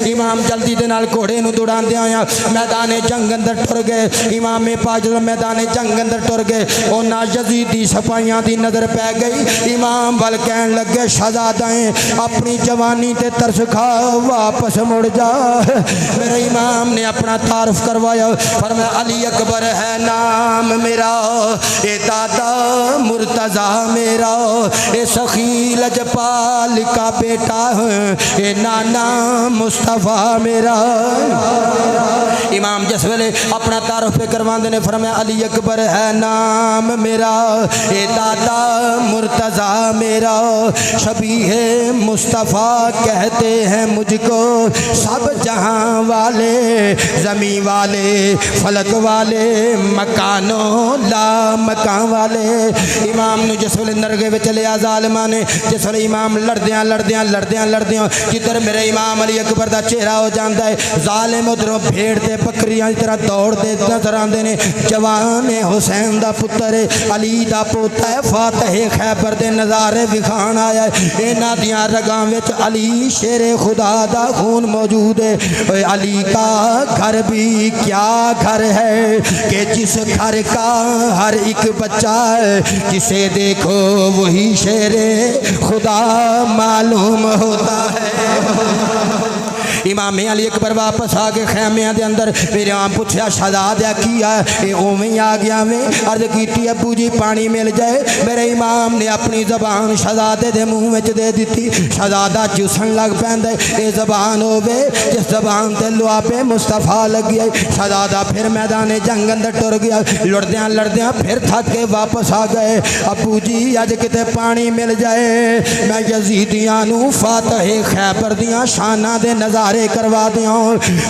इमाम जल्दी दे नाल घोड़े नूं दौड़ांदे आया मैदान जंग अंदर टुर गए। इमाम पाक जो मैदान जंग अंदर टुर गए उन्हां यजीदी सिपाहियां दी नज़र पै गई। इमाम वल कहन लगे शहजादाएं अपनी जवानी ते तरस खा वापस मुड़ जा। मेरे इमाम ने अपना तारुफ करवाया फरमाया अली अकबर है नाम मेरा, ए दादा मुर्तज़ा मेरा, ए सखी लजपाल का बेटा है, ए नाना मुस्तफ़ा मेरा। इमाम जिस वेले अपना तारुफ करवाते ने फरमाया अली अकबर है नाम मेरा, ए दादा मुर्तज़ा मेरा, शबीह मुस्तफ़ा कहते हैं मुझको सब जहां वाले, ज़मीं वाले, फलक वाले, मकानों ला मकान वाले। इमाम ने जिस वेले नरगे में चले जालिमां ने जिस वेले इमाम लड़दियां लड़दियां लड़दियां लड़दियां जिधर मेरे इमाम अली अकबर का चेहरा हो जाता है जालिम उधरों भेड़ ते बकरियां की तरह दौड़ते नजर आते हैं। जवान हुसैन का पुत्र अली का पोता है फातह खैबर के नज़ारे विखान आया। इन्हां दियां रगां विच अली शेरे खुदा का खून मौजूद है। अली का घर भी क्या घर है कि जिस घर का हर एक बच्चा है जिसे देखो वही शेरे खुदा मालूम होता है। इमाम अली अकबर वापस आ गए खैमिया के अंदर। मेरे आम पूछा शहजादा की है उवें आ गया में अर्ज की अबू जी पानी मिल जाए। मेरे इमाम ने अपनी जबान शहजादे के मुँह में दे दी। शहजादा चूसन लग पैंदा ये जबान होवे जिस जबान से लुआपे मुस्तफा लग गया। शहजादा फिर मैदान जंग अंदर टुर गया। लड़द्या लड़द्या फिर थक के वापस आ गए। अबू जी अज किते पानी मिल जाए मैं यजीदियां नूं फातह खैबर दियां शाना दे नज़ारे करवा दिया।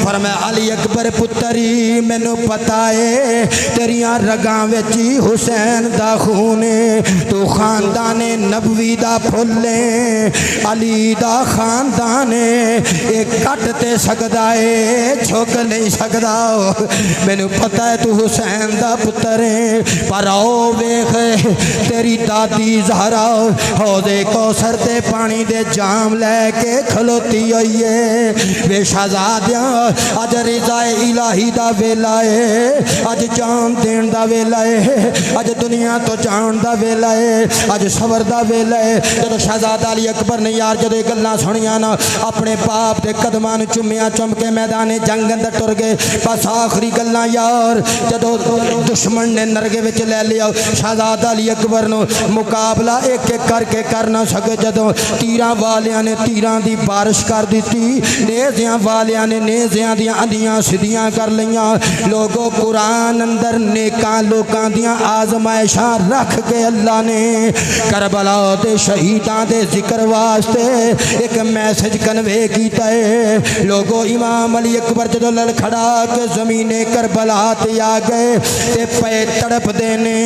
पर मैं अली अकबर पुत्री मैनू पता है तेरिया रगां विच हुसैन दा खून तू खानदान नबवी दा फुल अली दा खानदान ये कट ते सकदा है झुक नहीं सकदा। मैनू पता है तू हुसैन दा पुत्र है पर आओ वेख तेरी दादी ज़हरा हौदे कौसर ते पानी दे जाम लैके खलोती हुई है। वे शहजादियां अज रिज़ाए इलाही दा वेला है अज जान देन दा वेला है अज दुनिया तो जान दा वेला है अज सबर दा वेला है। जो शहजादा अली अकबर ने यार जो गल्लां सुनिया ना अपने बाप के कदमां नूं चुमिया चुम के मैदान जंग अंदर टुर गए। बस आखिरी गल्लां यार जो दुश्मन ने नरगे विच लै लिया शहजादा अली अकबर नूं मुकाबला एक एक करके कर ना सके। जदों तीरां वालियां ने तीरां दी बारिश कर दी नेज़ियां वालियां ने नेज़ियां दियां अंधियां सीधियां कर लियां। लोगों कुरान अंदर नेकां लोकां दियां आजमाइशां रख के अल्लाह ने करबला दे शहीदां दे जिक्र वास्ते एक मैसेज कन्वे कीता है। लोगों इमाम अली अकबर जो लड़खड़ा के ज़मीने करबला ते आ गए ते पे तड़पदे ने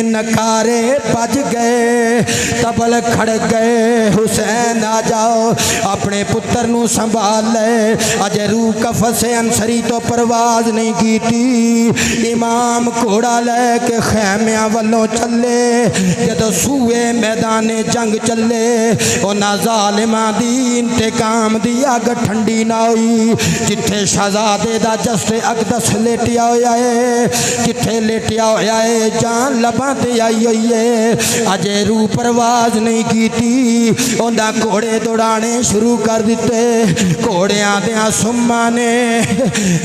नकारे बज गए तबल खड़ गए हुसैन आ जाओ अपने पुत्र नूं संभाल ले। अज रूह कफसे अंसरी तो परवाज नहीं की थी। इमाम घोड़ा लैके खैमिया वालों चले जदों सूए मैदान जंग चले उन्हां ज़ालिमां दी इंतकाम दी अग ठंडी ना हुई। जिथे शहजादे दा जस्ते अकदस लेटिया होया है जिथे लेटिया होया है जान लबां ते आई हुई है अजे रूह परवाज नहीं की थी। उन्हां घोड़े दौड़ाने शुरू कर दिते। घोड़ियां दियां सुम्मां ने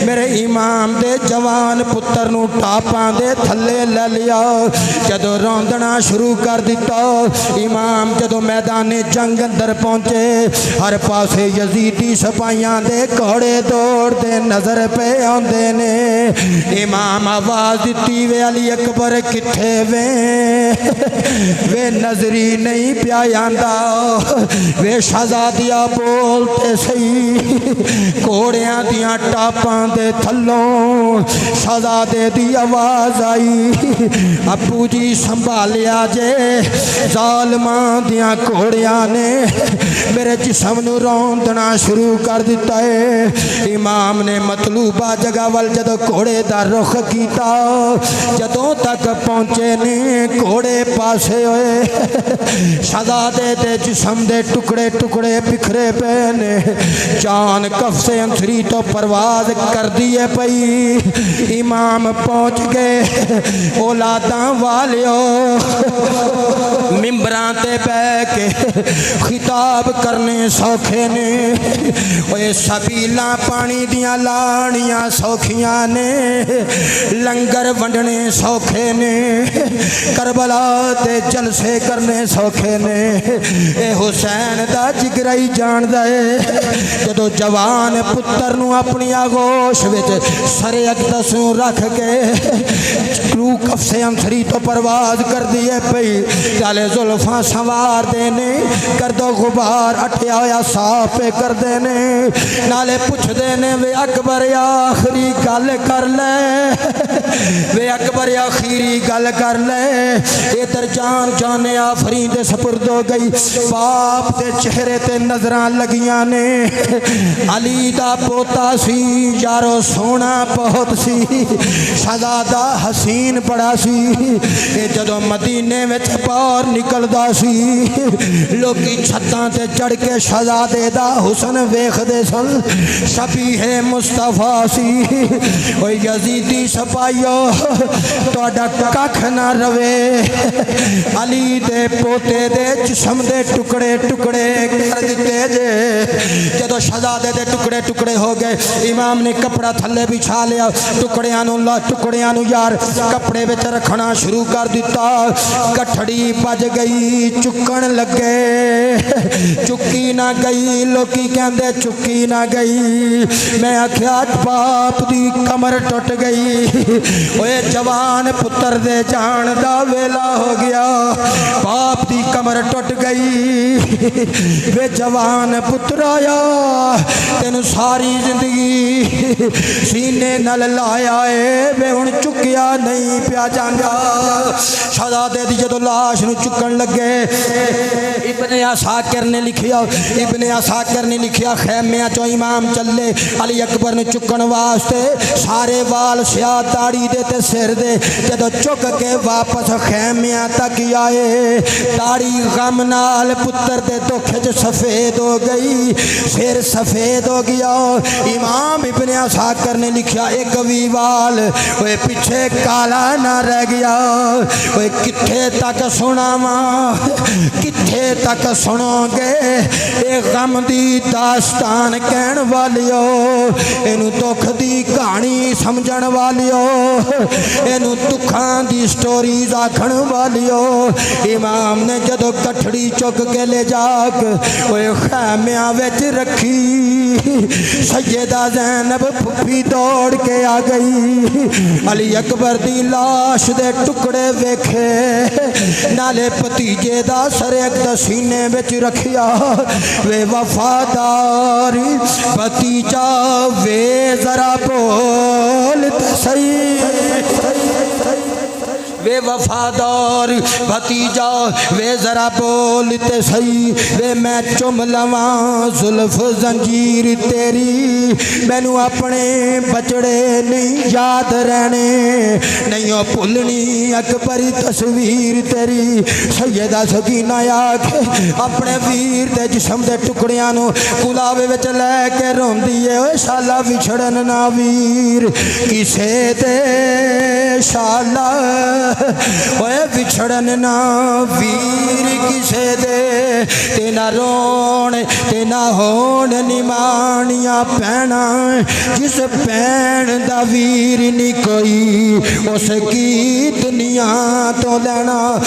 मेरे इमाम दे जवान पुत्र नूं टापां दे थल्ले लै लिया। जदों रौंदना शुरू कर दिता इमाम जदों मैदान जंग अंदर पहुंचे हर पासे यजीदी सिपाहियां दे घोड़े दौड़ते नजर पे आंदे ने। इमाम आवाज दिती वे अली अकबर किथे वे नजरी नहीं पिया आंदा वे शहजादिया बोलते सही। घोड़ियां दियां टापां दे थल्लों शहजादे दी आवाज आई अबू जी संभालिया जे ज़ालिमां दियां घोड़ियां ने मेरे जिस्म नूं रौंदना शुरू कर दिता है। इमाम ने मतलूबा जगह वल जदों घोड़े दा रुख कीता जदों तक पहुंचे ने घोड़े पासे होए शहजादे दे जिस्म दे टुकड़े टुकड़े बिखरे पे ने। जा जवान कफसे अंसरी तो परवाज कर दिए पई। इमाम पहुंच गए औलादा वालियो, मिंबरां ते बैठ के खिताब करने सौखे ने। ओए सबीला पानी दियां लाणियां सौखियां ने, लंगर वंडने सौखे ने, करबला ते जलसे करने सौखे ने। ए हुसैन दा जिगरा ही जानदा है। जदों जवान पुत्र नूं अपनी आगोश विच सरे अकदस नूं रख के रूह कफसे अंसरी तो परवाज कर दिए पई, चाले जुल्फां संवार देने, कर दो गुबार अठिया होया साफ कर देने, नाले पुछदे ने वे अकबर आखिरी गल कर ले, वे अकबर आखिरी गल कर ले। इधर जान जाने आफरी दे सपुर्द हो गई, बाप दे चेहरे ते नजरां लगियां ने। अली दा पोता सी यारो सोना बहुत सी, शहजादा हसीन बड़ा सी। ये जदों मदीने में बाहर निकलदा सी, लोकी छत्तां ते चढ़ के शहजादे दा हुसन वेखदे सन। शबीहे मुस्तफा सी। ओए यजीदी सपाइयो तुहाडा कख ना रवे, अली दे पोते दे जिस्म दे टुकड़े टुकड़े कर दिते जे। जदों शहजादे दे टुकड़े टुकड़े हो गए, इमाम ने कपड़ा थल्ले बिछा लिया, टुकड़ियां नूं यार कपड़े विच रखना शुरू कर दिता। गठड़ी भज गई, चुकन लगे, चुकी ना गई। लोकी कहंदे चुकी ना गई, मैं आख्या बाप दी कमर टुट गई। ओए जवान पुत्र दे जान दा वेला हो गया, बाप दी कमर टुट गई। वे जवान पुत्र आया, तेन सारी जिंदगी सीने नल लाया है, वे हुण चुकिया नहीं पिया जांदा। शहजादे दी जदों लाश नूं चुकन लगे, इब्ने असाकिर ने लिखिया, इब्ने असाकिर ने लिखिया खैमिया चो इमाम चले अली अकबर ने चुकन वास्ते। सारे वाल सिया दाड़ी दे ते सिर दे, जदों चुक के वापस खैमिया तक आए, दाड़ी गम नाल पुत्र दे दुख च सफेद हो गई, सिर सफेद हो गया। इमाम इब्ने असाकिर ने लिखिया एक भी वाल ओए पीछे काला ना रह गया। ओए किथे तक सुनावा, किथे तक सुनोगे ये गम दी दास्तान कहन वालियो, इनू दुख दी कहानी समझण वालियो, इनू दुखां दी स्टोरीज आखण वालियो। इमाम ने जदों कठड़ी चुक के ले जाक ओए खैमिया विच रखी, सैयदा ज़ैनब फुफी दौड़ के आ गई। अली अकबर दी लाश दे टुकड़े वेखे, नाले भतीजे दा सरेक दा सीने विच रखिया। वे वफादार भतीजा वे जरा बोल ते सही, वे वफादार भतीजा वे जरा बोलते सही। वे मैं चुम लवा जुल्फ जंजीर तेरी, मैनू अपने बचड़े नहीं याद रहने, नहीं ओ भुलनी अकबरी तस्वीर तेरी। सैयदा सकीना आके अपने वीर दे जिस्म दे टुकड़ियां नू गुलाबे विच लैके रोंदी है। ओए शाला विछड़न ना वीर किसे दे, शाला ओए विछड़न ना वीर किसे दे, ते ना रोण ते ना होण निमाणियां भैणा, जिस भैण दा वीर नहीं कोई उस की दुनिया तो लेना।